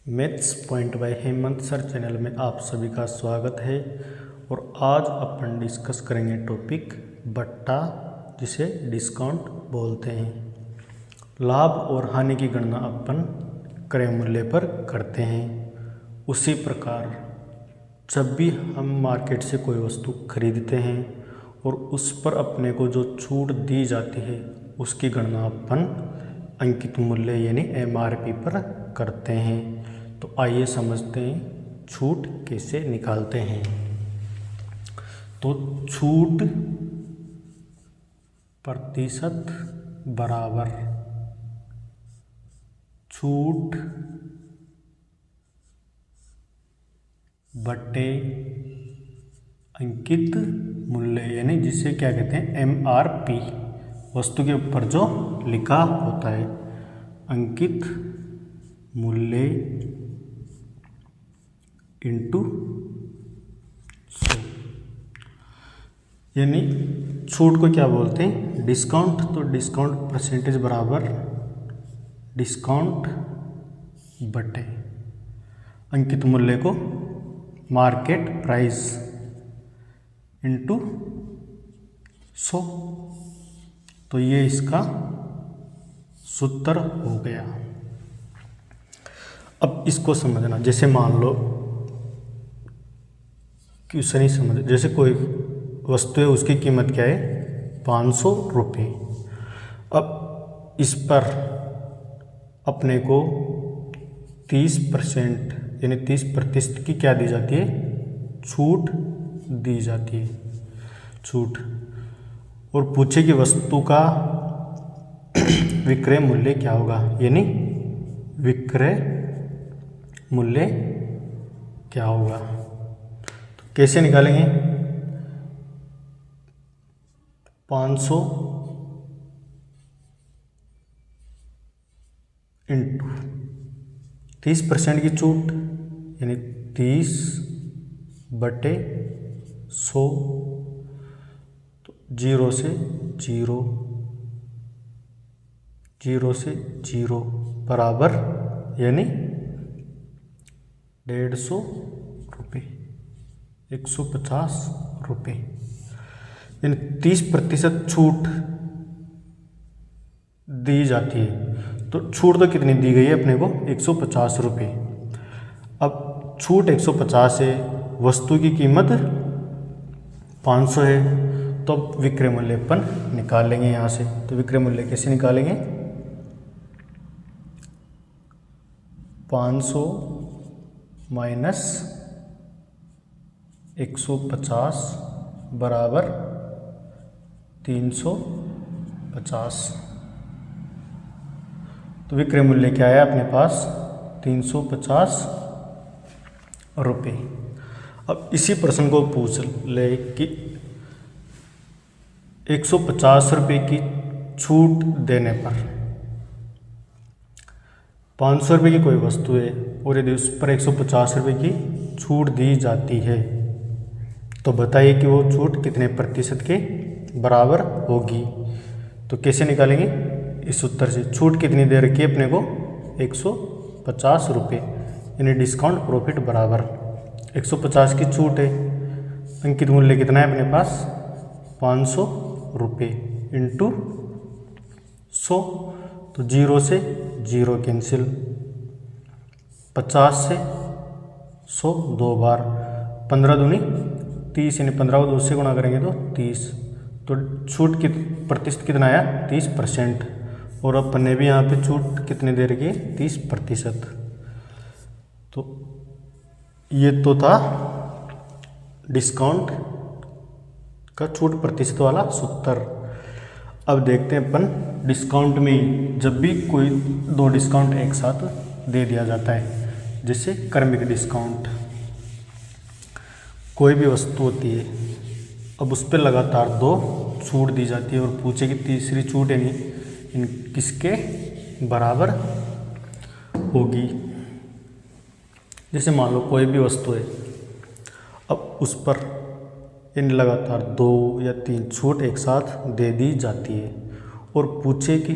Maths point by Hemant sir channel में आप सभी का स्वागत है। और आज अपन डिस्कस करेंगे टॉपिक बट्टा, जिसे डिस्काउंट बोलते हैं। लाभ और हानि की गणना अपन क्रय मूल्य पर करते हैं। उसी प्रकार जब भी हम मार्केट से कोई वस्तु खरीदते हैं और उस पर अपने को जो छूट दी जाती है उसकी गणना अपन अंकित मूल्य यानी MRP पर करते हैं। तो आइए समझते हैं छूट कैसे निकालते हैं। तो छूट प्रतिशत बराबर छूट बटे अंकित मूल्य, यानी जिसे क्या कहते हैं MRP, वस्तु के ऊपर जो लिखा होता है अंकित मूल्य इंटू 100। यानी छूट को क्या बोलते हैं डिस्काउंट। तो डिस्काउंट परसेंटेज बराबर डिस्काउंट बटे अंकित मूल्य को मार्केट प्राइस इंटू 100। तो ये इसका सूत्र हो गया। अब इसको समझना, जैसे मान लो क्वेश्चन ही समझ, जैसे कोई वस्तु है उसकी कीमत क्या है 500 रुपये। अब इस पर अपने को 30% यानी 30% की क्या दी जाती है छूट दी जाती है छूट। और पूछे कि वस्तु का विक्रय मूल्य क्या होगा, यानी विक्रय मूल्य क्या होगा। तो कैसे निकालेंगे 500 इंटू 30% की छूट यानी 30 बटे 100। तो 0 से 0, 0 से 0 बराबर यानी 150 रुपये, 150 रुपये। यानी 30% छूट दी जाती है। तो छूट तो कितनी दी गई है अपने को 150 रुपये। अब छूट 150 है, वस्तु की कीमत 500 है, तो अब विक्रय मूल्य अपन निकालेंगे यहाँ से। तो विक्रय मूल्य कैसे निकालेंगे 500 माइनस 150 बराबर 350। तो विक्रय मूल्य क्या है अपने पास 350 रुपये। अब इसी प्रश्न को पूछ ले कि 150 रुपये की छूट देने पर 500 रुपये की कोई वस्तु है और यदि उस पर 150 रुपये की छूट दी जाती है, तो बताइए कि वो छूट कितने प्रतिशत के बराबर होगी। तो कैसे निकालेंगे इस उत्तर से। छूट कितनी दे रखी है अपने को 150 रुपये, यानी डिस्काउंट प्रॉफिट बराबर 150 की छूट है। अंकित मूल्य कितना है अपने पास 500 रुपये इंटू 100। तो 0 से 0 कैंसिल, 50 से 100 दो बार, 15 दूनी 30, यानी 15 को 2 से गुणा करेंगे तो 30। तो छूट की प्रतिशत कितना आया 30%। और अपन ने भी यहाँ पे छूट कितने दे रखी है 30%। तो ये तो था डिस्काउंट का छूट प्रतिशत वाला सूत्र। अब देखते हैं अपन डिस्काउंट में जब भी कोई दो डिस्काउंट एक साथ दे दिया जाता है, जैसे क्रमिक डिस्काउंट। कोई भी वस्तु होती है, अब उस पर लगातार 2 छूट दी जाती है और पूछे कि तीसरी छूट यानी इन किसके बराबर होगी। जैसे मान लो कोई भी वस्तु है, अब उस पर इन लगातार 2 या 3 छूट एक साथ दे दी जाती है और पूछे कि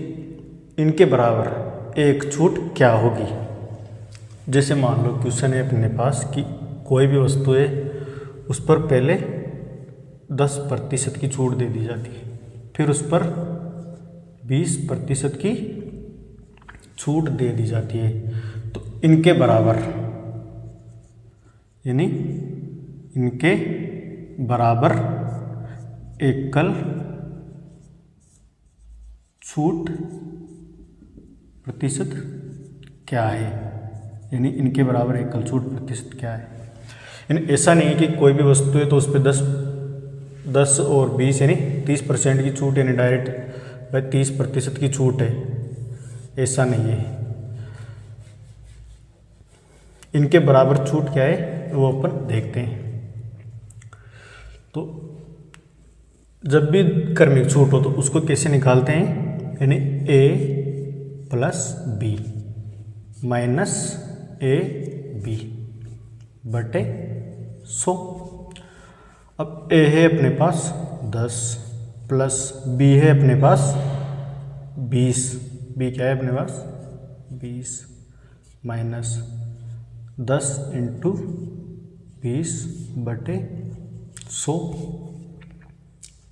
इनके बराबर एक छूट क्या होगी। जैसे मान लो क्वेश्चन है अपने पास कि कोई भी वस्तु है उस पर पहले 10% की छूट दे दी जाती है, फिर उस पर 20% की छूट दे दी जाती है, तो इनके बराबर यानी इनके बराबर एकल छूट प्रतिशत क्या है, यानी इनके बराबर एकल छूट प्रतिशत क्या है। यानी ऐसा नहीं है कि कोई भी वस्तु है तो उस पर 10 और 20 यानी 30% की छूट, यानी डायरेक्ट भाई 30% की छूट है, ऐसा नहीं है। इनके बराबर छूट क्या है वो अपन देखते हैं। तो जब भी क्रमिक छूट हो तो उसको कैसे निकालते हैं, यानी a plus B minus A B बटे 100। अब a है अपने पास 10 प्लस b है अपने पास 20, b क्या है अपने पास 20 माइनस 10 इंटू 20 बटे 100,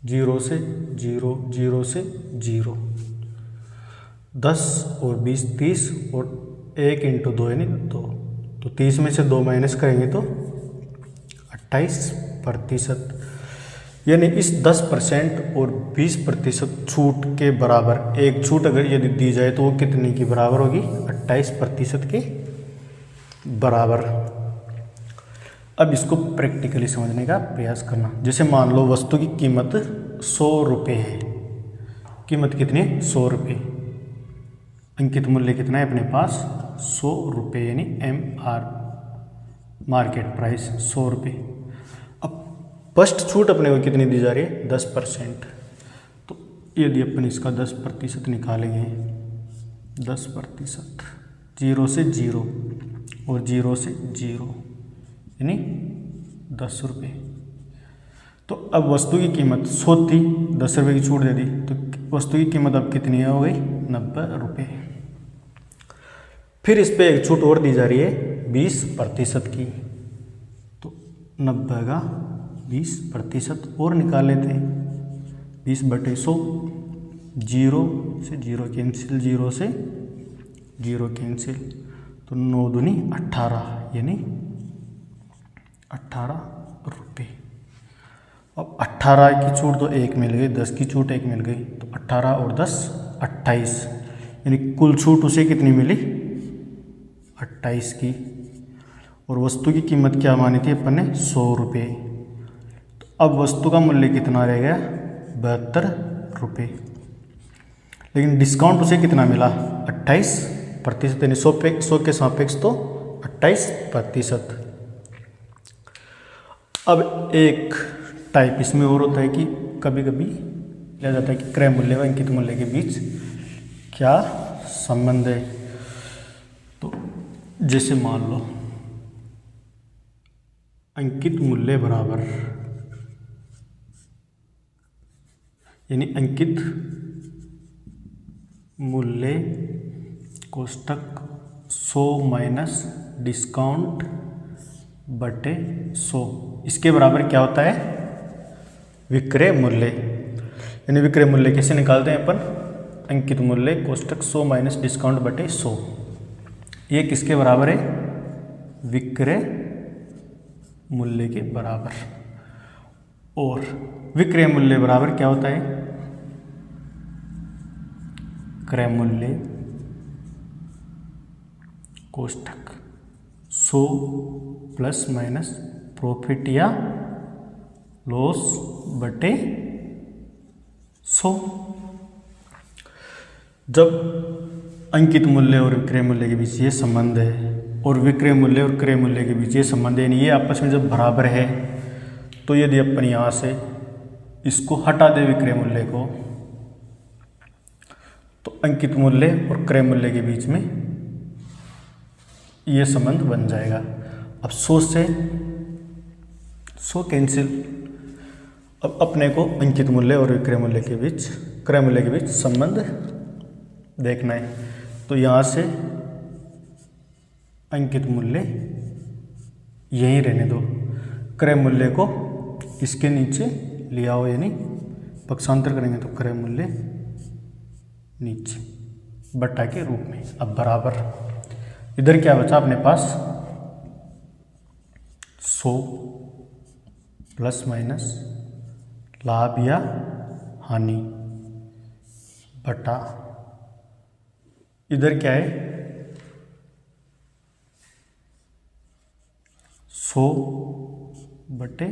0 से 0, 0 से 0, 10 और 20 30 और 1 इंटू 2 यानी 2, तो 30 में से 2 माइनस करेंगे तो 28%, यानी इस 10% और 20% छूट के बराबर एक छूट अगर यदि दी जाए तो वो कितने की बराबर होगी, 28% के बराबर। अब इसको प्रैक्टिकली समझने का प्रयास करना। जैसे मान लो वस्तु की कीमत 100 रुपये है, कीमत कितनी है 100 रुपये, अंकित मूल्य कितना है अपने पास 100 रुपये, यानी MR मार्केट प्राइस 100 रुपये। अब फर्स्ट छूट अपने को कितनी दी जा रही है 10%, तो यदि अपन इसका 10% निकालेंगे, 10%, 0 से 0 और 0 से 0 यानी 10 रुपये। तो अब वस्तु की कीमत 100 थी, 10 रुपये की छूट दे दी, तो वस्तु की कीमत अब कितनी हो गई 90 रुपये। फिर इस पे एक छूट और दी जा रही है 20% की, तो 90 का 20% और निकाल लेते हैं, 20 बटे 100, 0 से 0 कैंसिल, 0 से 0 कैंसिल, तो 9 दूनी 18 यानी 18 रुपये। अब 18 की छूट तो 1 मिल गई, 10 की छूट 1 मिल गई, तो 18 और 10 28, यानी कुल छूट उसे कितनी मिली 28 की। और वस्तु की कीमत क्या मानी थी अपन ने 100 रुपये, तो अब वस्तु का मूल्य कितना रह गया 72 रुपये, लेकिन डिस्काउंट उसे कितना मिला 28%, यानी 100 के सापेक्ष तो 28%। अब एक टाइप इसमें और होता है कि कभी कभी लिया जाता है कि क्रय मूल्य व अंकित मूल्य के बीच क्या संबंध है। तो जैसे मान लो अंकित मूल्य बराबर, यानी अंकित मूल्य कोष्टक 100 माइनस डिस्काउंट बटे 100, इसके बराबर क्या होता है विक्रय मूल्य। यानी विक्रय मूल्य कैसे निकालते हैं अपन, अंकित मूल्य कोष्टक 100 माइनस डिस्काउंट बटे 100, ये किसके बराबर है विक्रय मूल्य के बराबर। और विक्रय मूल्य बराबर क्या होता है क्रय मूल्य कोष्टक 100 प्लस माइनस प्रॉफिट या लॉस बटे 100। जब अंकित मूल्य और विक्रय मूल्य के बीच ये संबंध है और विक्रय मूल्य और क्रय मूल्य के बीच ये संबंध है, ये आपस में जब बराबर है, तो यदि अपन यहाँ से इसको हटा दे विक्रय मूल्य को, तो अंकित मूल्य और क्रय मूल्य के बीच में ये संबंध बन जाएगा। अब 100 से 100 कैंसिल, अब अपने को अंकित मूल्य और विक्रय मूल्य के बीच क्रय मूल्य के बीच संबंध देखना है। तो यहाँ से अंकित मूल्य यहीं रहने दो, क्रय मूल्य को इसके नीचे ले आओ, यानी पक्षांतर करेंगे तो क्रय मूल्य नीचे बट्टा के रूप में। अब बराबर इधर क्या बचा अपने पास 100 प्लस माइनस लाभ या हानि बटा इधर क्या है 100 बटे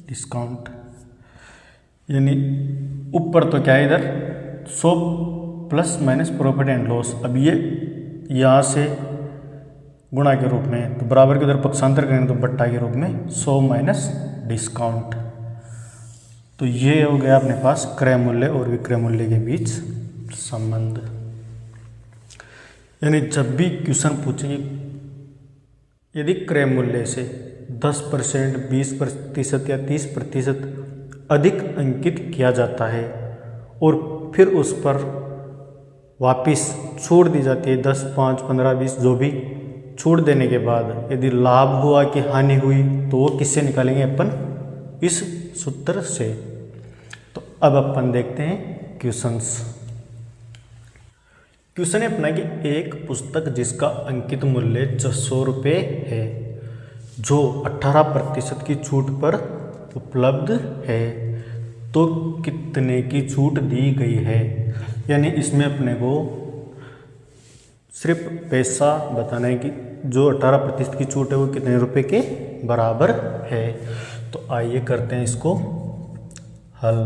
डिस्काउंट, यानी ऊपर तो क्या है इधर 100 plus minus profit and loss. अब ये यहाँ से गुणा के रूप में, तो बराबर के उधर पक्षांतर करेंगे तो बट्टा के रूप में 100 माइनस डिस्काउंट। तो ये हो गया अपने पास क्रय मूल्य और विक्रय मूल्य के बीच संबंध। यानी जब भी क्वेश्चन पूछेंगे यदि क्रय मूल्य से 10%, 20% या 30% अधिक अंकित किया जाता है और फिर उस पर वापिस छूट दी जाती है 10, 5, 15, 20 जो भी, छूट देने के बाद यदि लाभ हुआ कि हानि हुई तो वो किससे निकालेंगे अपन, इस सूत्र से। तो अब अपन देखते हैं क्वेश्चंस। क्वेश्चन है अपना कि एक पुस्तक जिसका अंकित मूल्य 600 रुपये है जो 18% की छूट पर उपलब्ध है तो कितने की छूट दी गई है। यानी इसमें अपने को सिर्फ पैसा बताना है कि जो 18% की छूट है वो कितने रुपए के बराबर है। तो आइए करते हैं इसको हल।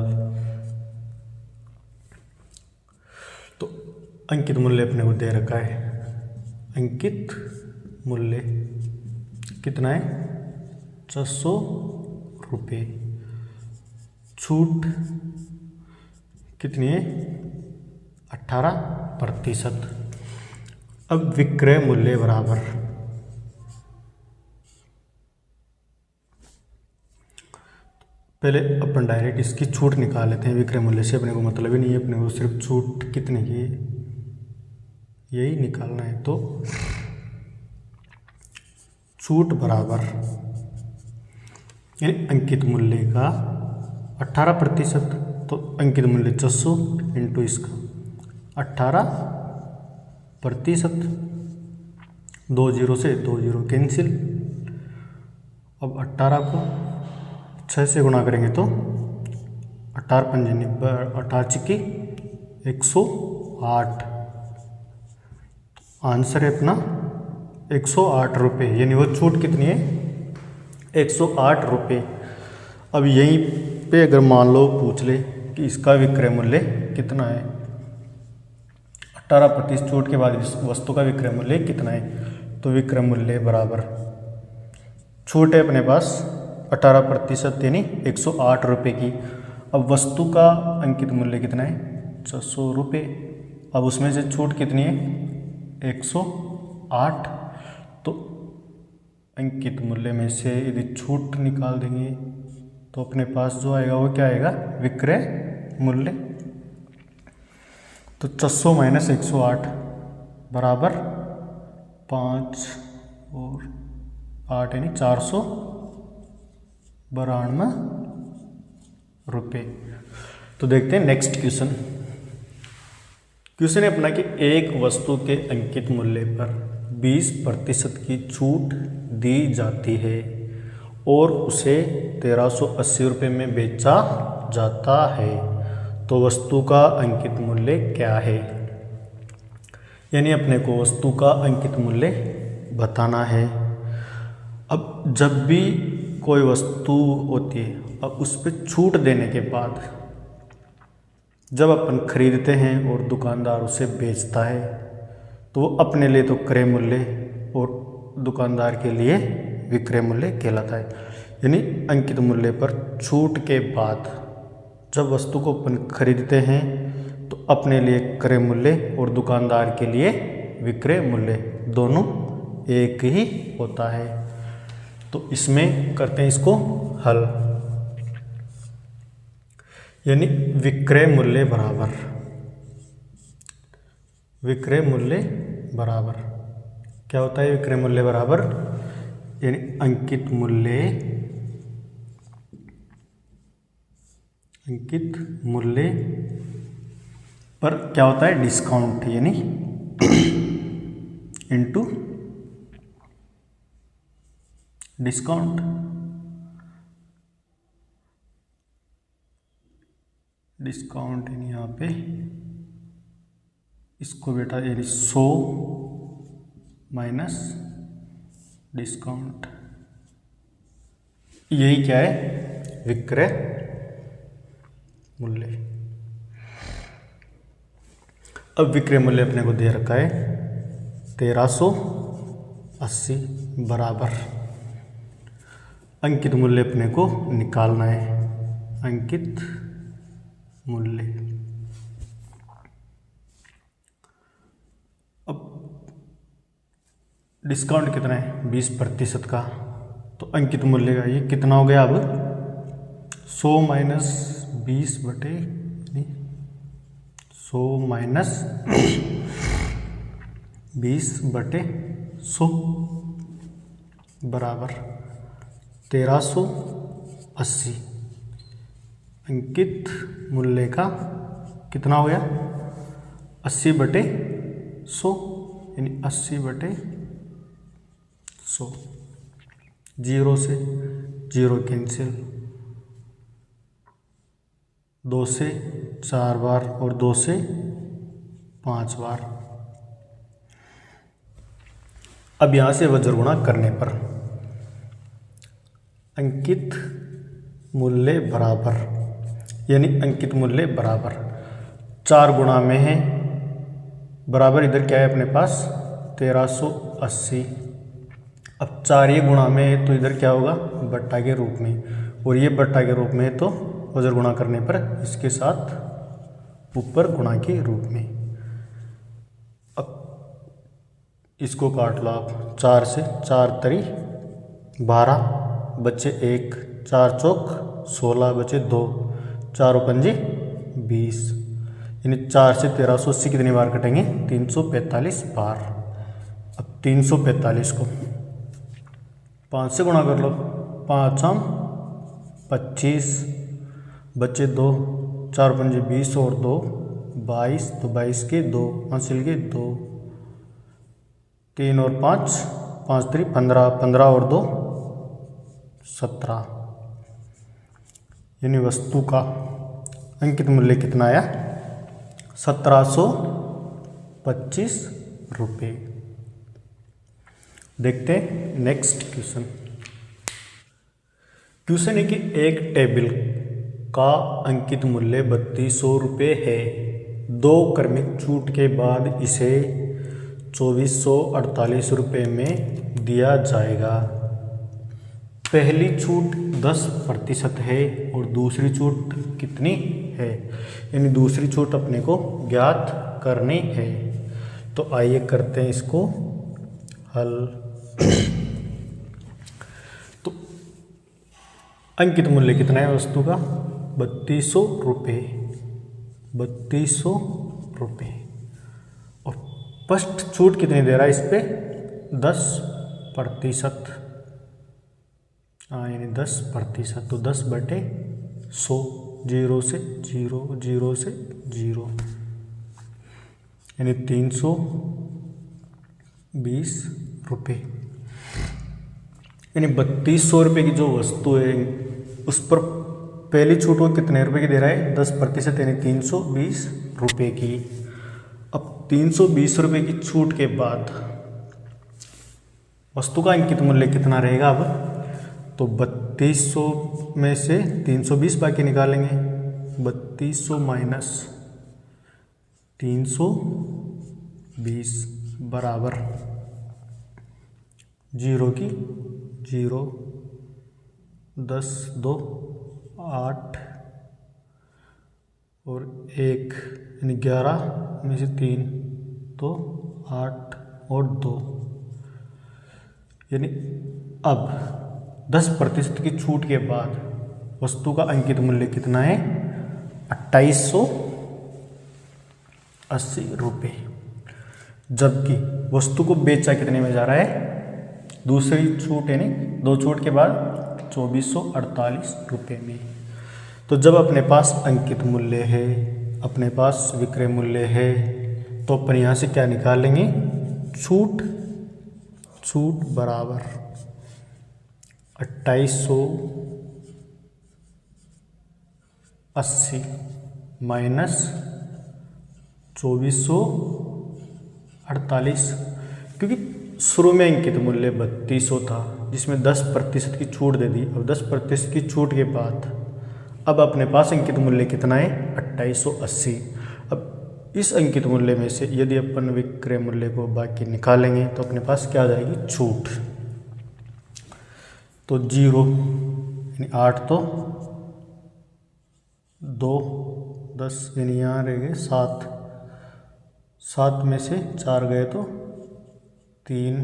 तो अंकित मूल्य अपने को दे रखा है, अंकित मूल्य कितना है 600 रुपये, छूट कितनी है 18%। अब विक्रय मूल्य बराबर पहले अपन डायरेक्ट इसकी छूट निकाल लेते हैं। विक्रय मूल्य से अपने को मतलब ही नहीं है, अपने को सिर्फ छूट कितने की यही निकालना है। तो छूट बराबर यानी अंकित मूल्य का 18%, तो अंकित मूल्य 600 इंटू इसका 18%, 2 0 से 2 0 कैंसिल। अब 18 को 6 से गुणा करेंगे तो 18 पंजे 18 चिक्की 108, आंसर है अपना 108 रुपये, यानी वो छूट कितनी है 108 रुपये। अब यहीं पे अगर मान लो पूछ ले कि इसका विक्रय मूल्य कितना है, 18% छूट के बाद इस वस्तु का विक्रय मूल्य कितना है, तो विक्रय मूल्य बराबर छूट है अपने पास 18% यानी 108 रुपये की। अब वस्तु का अंकित मूल्य कितना है 600 रुपये, अब उसमें से छूट कितनी है 108, तो अंकित मूल्य में से यदि छूट निकाल देंगे तो अपने पास जो आएगा वो क्या आएगा विक्रय मूल्य। तो 600 माइनस 108 बराबर 5 और 8 यानी 492 रुपये। तो देखते हैं नेक्स्ट क्वेश्चन। क्वेश्चन है अपना कि एक वस्तु के अंकित मूल्य पर 20% की छूट दी जाती है और उसे 1380 रुपये में बेचा जाता है, तो वस्तु का अंकित मूल्य क्या है। यानी अपने को वस्तु का अंकित मूल्य बताना है। अब जब भी कोई वस्तु होती है, अब उस पर छूट देने के बाद जब अपन खरीदते हैं और दुकानदार उसे बेचता है तो वो अपने लिए तो क्रय मूल्य और दुकानदार के लिए विक्रय मूल्य कहलाता है। यानी अंकित मूल्य पर छूट के बाद जब वस्तु को अपन खरीदते हैं तो अपने लिए क्रय मूल्य और दुकानदार के लिए विक्रय मूल्य दोनों एक ही होता है। तो इसमें करते हैं इसको हल। यानी विक्रय मूल्य बराबर क्या होता है विक्रय मूल्य बराबर, यानी अंकित मूल्य पर क्या होता है डिस्काउंट, यानी इनटू डिस्काउंट। डिस्काउंट यानी यहाँ पे इसको बेटा यानी 100 माइनस डिस्काउंट, यही क्या है विक्रय मूल्य। अब विक्रय मूल्य अपने को दे रखा है 1380 बराबर अंकित मूल्य अपने को निकालना है, अंकित मूल्य। अब डिस्काउंट कितना है 20% का, तो अंकित मूल्य का ये कितना हो गया अब 100 माइनस 20 बटे 100 माइनस 20 बटे 100 बराबर 1380। अंकित मूल्य का कितना हो गया 80 बटे 100, यानी 80 बटे 100। 0 से 0 कैंसिल, 2 से 4 बार और 2 से 5 बार। अब यहाँ से वज्र गुणा करने पर अंकित मूल्य बराबर, यानी अंकित मूल्य बराबर 4 गुणा में है बराबर, इधर क्या है अपने पास 1380। अब 4 ये गुणा में है तो इधर क्या होगा बट्टा के रूप में, और ये बट्टा के रूप में है तो वज्र गुणा करने पर इसके साथ ऊपर गुणा के रूप में। अब इसको काट लो आप, 4 से 4 तरी 12 बचे 1, 4 चौक 16 बचे 2, 4 पंजे 20, यानी 4 से 1380 कितनी बार कटेंगे 345 बार। अब 345 को 5 से गुणा कर लो, 5 25 बचे 2, 4 पंजे 20 और 2 22, तो 22 के 2 हासिल के 2, 3 और 5 5 3 15, 15 और 2 17, यानी वस्तु का अंकित मूल्य कितना आया 1725 रुपये। देखते हैं नेक्स्ट क्वेश्चन। क्वेश्चन है कि एक टेबल का अंकित मूल्य 3200 रुपये है, 2 क्रमिक छूट के बाद इसे 2448 रुपये में दिया जाएगा। पहली छूट 10% है और दूसरी छूट कितनी है, यानी दूसरी छूट अपने को ज्ञात करनी है। तो आइए करते हैं इसको हल। तो अंकित मूल्य कितना है वस्तु का 3200 रुपये, 3200 रुपये, और फर्स्ट छूट कितनी दे रहा है इस पे 10%, यानी 10%, तो 10 बटे 100, 0 से 0, 0 से 0, यानी 320 रुपये। यानी 3200 रुपये की जो वस्तु है उस पर पहली छूट वो कितने रुपए की दे रहा है 10%, यानी 320 रुपये की। अब 320 रुपये की छूट के बाद वस्तु का अंकित मूल्य कितना रहेगा अब, तो 3200 में से 320 बाकी निकालेंगे, 3200 माइनस 320 बराबर 0 की 0, 10 2 8 और 1, यानी 11 में से 3 तो 8 और 2, यानी अब 10% की छूट के बाद वस्तु का अंकित मूल्य कितना है 2880 रुपये। जबकि वस्तु को बेचा कितने में जा रहा है, दूसरी छूट यानी 2 छूट के बाद 2448 रुपये में। तो जब अपने पास अंकित मूल्य है, अपने पास विक्रय मूल्य है, तो अपन यहाँ से क्या निकालेंगे, छूट बराबर 2880 माइनस 2448, क्योंकि शुरू में अंकित मूल्य 3200 था जिसमें 10% की छूट दे दी। अब 10% की छूट के बाद अब अपने पास अंकित मूल्य कितना है, 2880। अब इस अंकित मूल्य में से यदि अपन विक्रय मूल्य को बाकी निकालेंगे तो अपने पास क्या आ जाएगी, छूट। तो 0 यानी 8 तो 2 10 यानी यहाँ रह गए 7, 7 में से 4 गए तो 3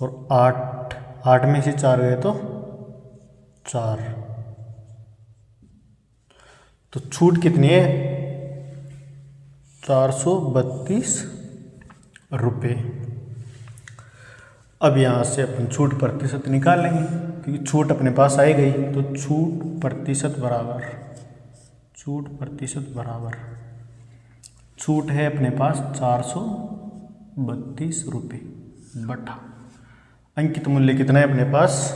और 8 में से 4 गए तो 4। तो छूट कितनी है, 432 रुपये। अब यहाँ से अपन छूट प्रतिशत निकाल लेंगे क्योंकि छूट अपने पास आई गई। तो छूट प्रतिशत बराबर छूट है अपने पास 432 रुपये बटा अंकित मूल्य कितना है अपने पास,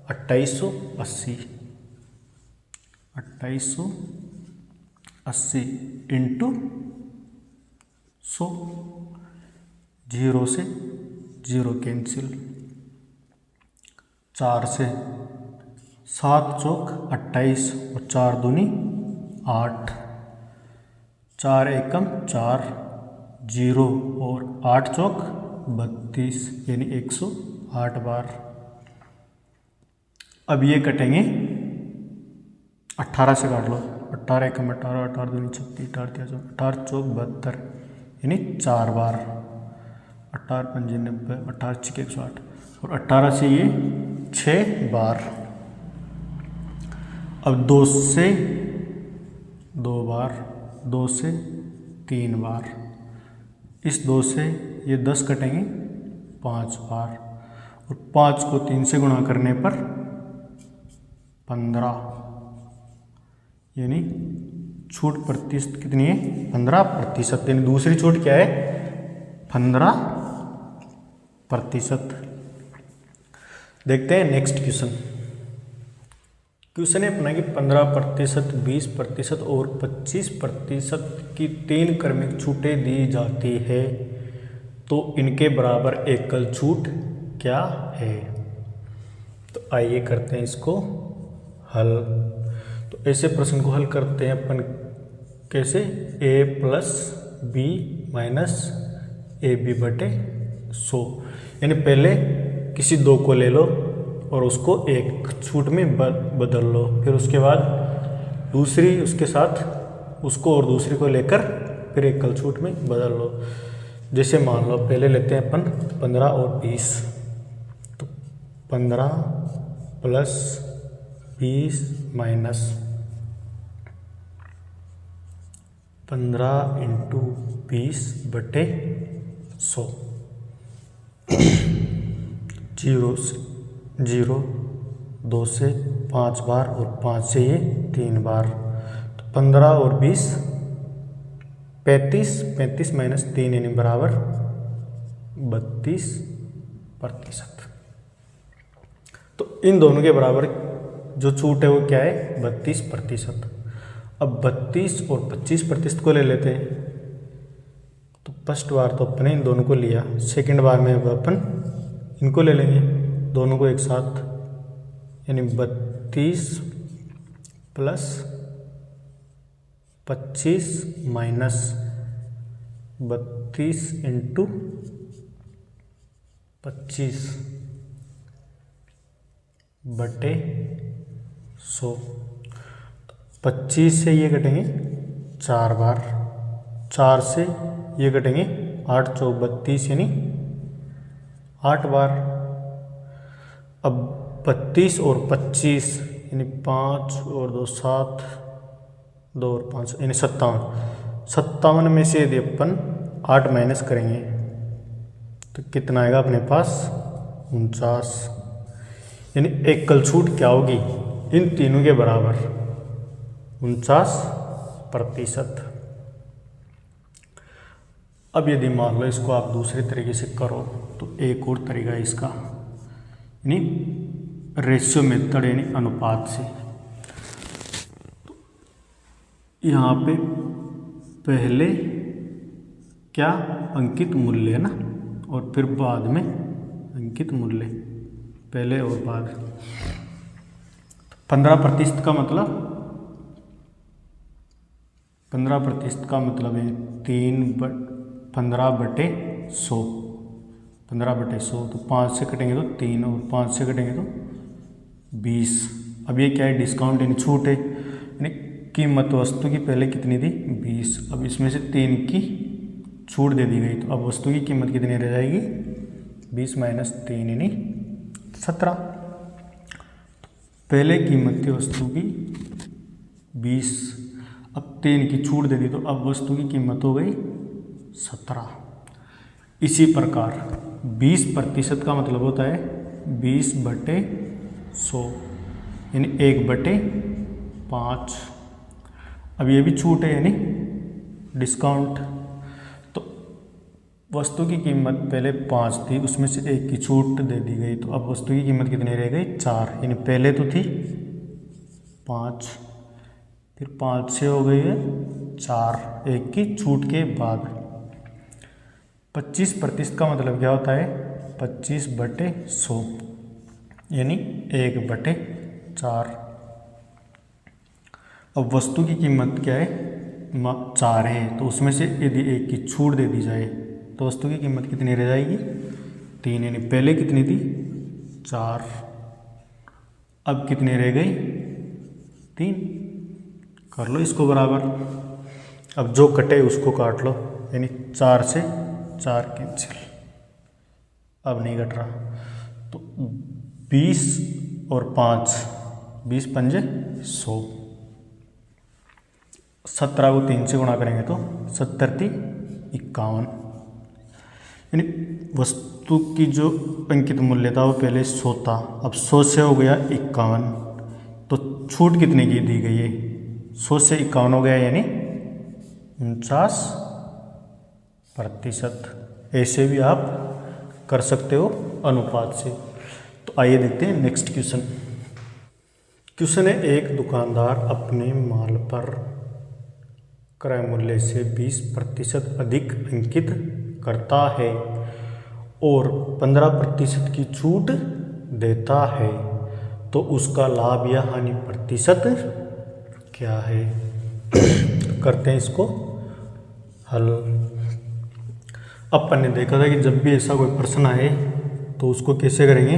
2880 इंटू 100, 0 से 0 कैंसिल, 4 से 7 चौक 28 और 4 दूनी 8, 4 एकम 4, 0 और 8 चौक 32 यानी 108 बार। अब ये कटेंगे 18 से काट लो, 18 एकम 18, 18 दूनी 36, 18 चौक 72 यानी 4 बार, 18 पंजे 90, 18 छिके 108 और 18 से ये 6 बार। अब 2 से 2 बार, 2 से 3 बार, इस 2 से ये 10 कटेंगे 5 बार और 5 को 3 से गुणा करने पर 15 यानी छूट प्रतिशत कितनी है, 15%। यानी दूसरी छूट क्या है, 15%। देखते हैं नेक्स्ट क्वेश्चन है अपना कि 15%, 20% और 25% की 3 क्रमिक छूटें दी जाती है तो इनके बराबर एकल छूट क्या है। तो आइए करते हैं इसको हल। तो ऐसे प्रश्न को हल करते हैं अपन कैसे, a + b - ab बटे 100। यानी पहले किसी 2 को ले लो और उसको एक छूट में बदल लो, फिर उसके बाद दूसरी उसके साथ उसको और दूसरी को लेकर फिर एकल छूट में बदल लो। जैसे मान लो पहले लेते हैं अपन 15 और 20, तो 15 + 20 - 15 × 20 बटे 100, 0 2 से 5 बार और 5 से ये 3 बार। तो 15 और 20 35 - 3 यानी बराबर 32%। तो इन दोनों के बराबर जो छूट है वो क्या है, 32%। अब 32 और 25% को ले लेते हैं। तो फर्स्ट बार तो अपने इन दोनों को लिया, सेकंड बार में अपन इनको ले लेंगे दोनों को एक साथ, यानी 32 + 25 - 32 × 25 बटे 100। 25 से ये कटेंगे 4 बार, 4 से ये कटेंगे 8 चौक 32 यानी 8 बार। अब 32 और 25 यानी 5 और 2 7, 2 और 5 यानी 57 में से यदि अपन 8 माइनस करेंगे तो कितना आएगा अपने पास 49, यानी एकल छूट क्या होगी इन तीनों के बराबर 49%। अब यदि मान लो इसको आप दूसरे तरीके से करो तो एक और तरीका है इसका, यानी रेशियो मेथड यानी अनुपात से। तो यहाँ पे पहले क्या अंकित मूल्य है ना, और फिर बाद में अंकित मूल्य, पहले और बाद। 15% का मतलब 15% का मतलब है 15/100, 15/100 तो 5 से कटेंगे तो 3 और 5 से कटेंगे तो 20। अब ये क्या है, डिस्काउंट यानी छूट है, यानी कीमत वस्तु की पहले कितनी थी 20, अब इसमें से 3 की छूट दे दी गई तो अब वस्तु की कीमत कितनी रह जाएगी 20 माइनस 3 यानी 17। पहले कीमत थी वस्तु की 20, अब 3 की छूट दे दी तो अब वस्तु की कीमत हो गई 17। इसी प्रकार 20% का मतलब होता है 20/100 यानी 1/5। अब ये भी छूट है यानी डिस्काउंट। तो वस्तु की कीमत पहले 5 थी, उसमें से 1 की छूट दे दी गई तो अब वस्तु की कीमत कितनी रह गई 4, यानी पहले तो थी 5, फिर 5 से हो गई है 4 1 की छूट के बाद। 25% का मतलब क्या होता है 25/100 यानी 1/4। अब वस्तु की कीमत क्या है 4 है, तो उसमें से यदि 1 की छूट दे दी जाए तो वस्तु की कीमत कितनी रह जाएगी 3, यानी पहले कितनी थी 4, अब कितनी रह गई 3। कर लो इसको बराबर। अब जो कटे उसको काट लो, यानी 4 से 4 कैंसिल, अब नहीं कट रहा तो 20 और 5 20 पंजे 100। 17 को 3 से गुणा करेंगे तो 70 51, यानी वस्तु की जो अंकित मूल्य था वो पहले 100 था, अब 100 से हो गया 51, तो छूट कितने की दी गई है 100 से 51 हो गया यानी 49%। ऐसे भी आप कर सकते हो अनुपात से। तो आइए देखते हैं नेक्स्ट क्वेश्चन। क्वेश्चन है, एक दुकानदार अपने माल पर क्रय मूल्य से 20% अधिक अंकित करता है और 15% की छूट देता है, तो उसका लाभ या हानि प्रतिशत क्या है। करते हैं इसको हल। अपन ने देखा था कि जब भी ऐसा कोई प्रश्न आए तो उसको कैसे करेंगे,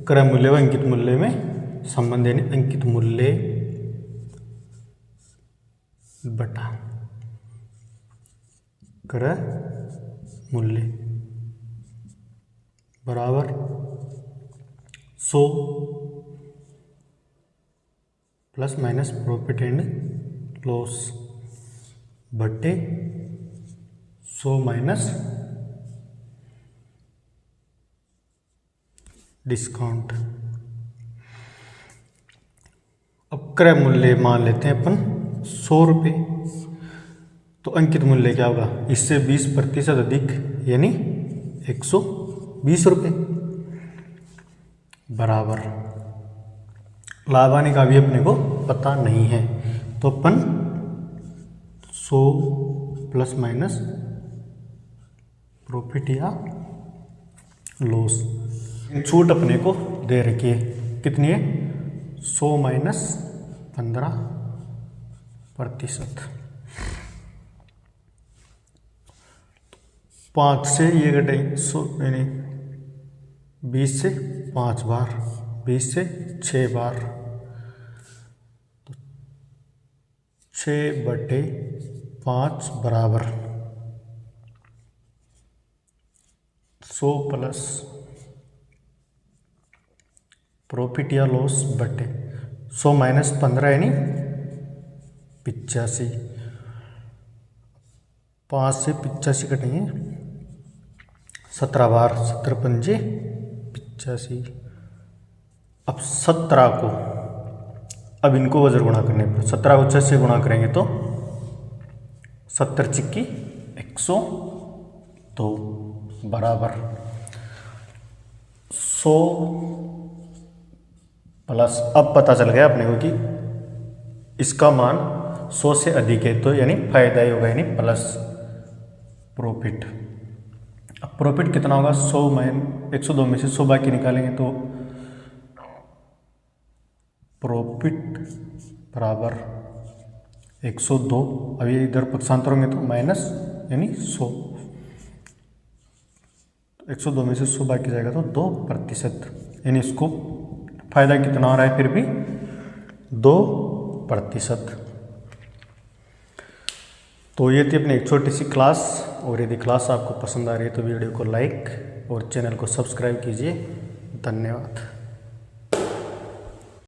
क्रय मूल्य व अंकित मूल्य में संबंध, यानी अंकित मूल्य बटा क्रय मूल्य बराबर 100 plus minus profit and loss बटे 100 माइनस डिस्काउंट। अब क्रय मूल्य मान लेते हैं अपन 100 रुपये, तो अंकित मूल्य क्या होगा इससे 20% अधिक यानी 120 रुपये बराबर। लाभ हानि का भी अपने को पता नहीं है, तो अपन 100 प्लस माइनस प्रॉफिट या लॉस, छूट अपने को दे रखी है कितनी है 100 माइनस 15%। 5 से ये घटे 100 यानी 20 से 5 बार, 20 से 6 बार, तो 6/5 बराबर 100 प्लस प्रॉफिट या लॉस बटे 100 माइनस 15 यानी 85। 5 से 85 कटेंगे, 17 बार, 17 पंजे 85। अब 17 को, अब इनको वजर गुणा करने पर 17 को 6 से गुणा करेंगे तो 70 चिक्की 102 बराबर 100 प्लस, अब पता चल गया अपने को कि इसका मान 100 से अधिक है तो यानी फायदा ही होगा, यानी प्लस प्रॉफिट। अब प्रॉफिट कितना होगा, 102 में से 100 बाकी निकालेंगे तो प्रॉफिट बराबर 102। अब ये इधर पक्षांतर होंगे तो माइनस यानी 100, 102 में से 100 बाकी जाएगा तो 2%, यानी इसको फायदा कितना हो रहा है फिर भी 2%। तो ये थी अपनी एक छोटी सी क्लास, और यदि क्लास आपको पसंद आ रही है तो वीडियो को लाइक और चैनल को सब्सक्राइब कीजिए। धन्यवाद।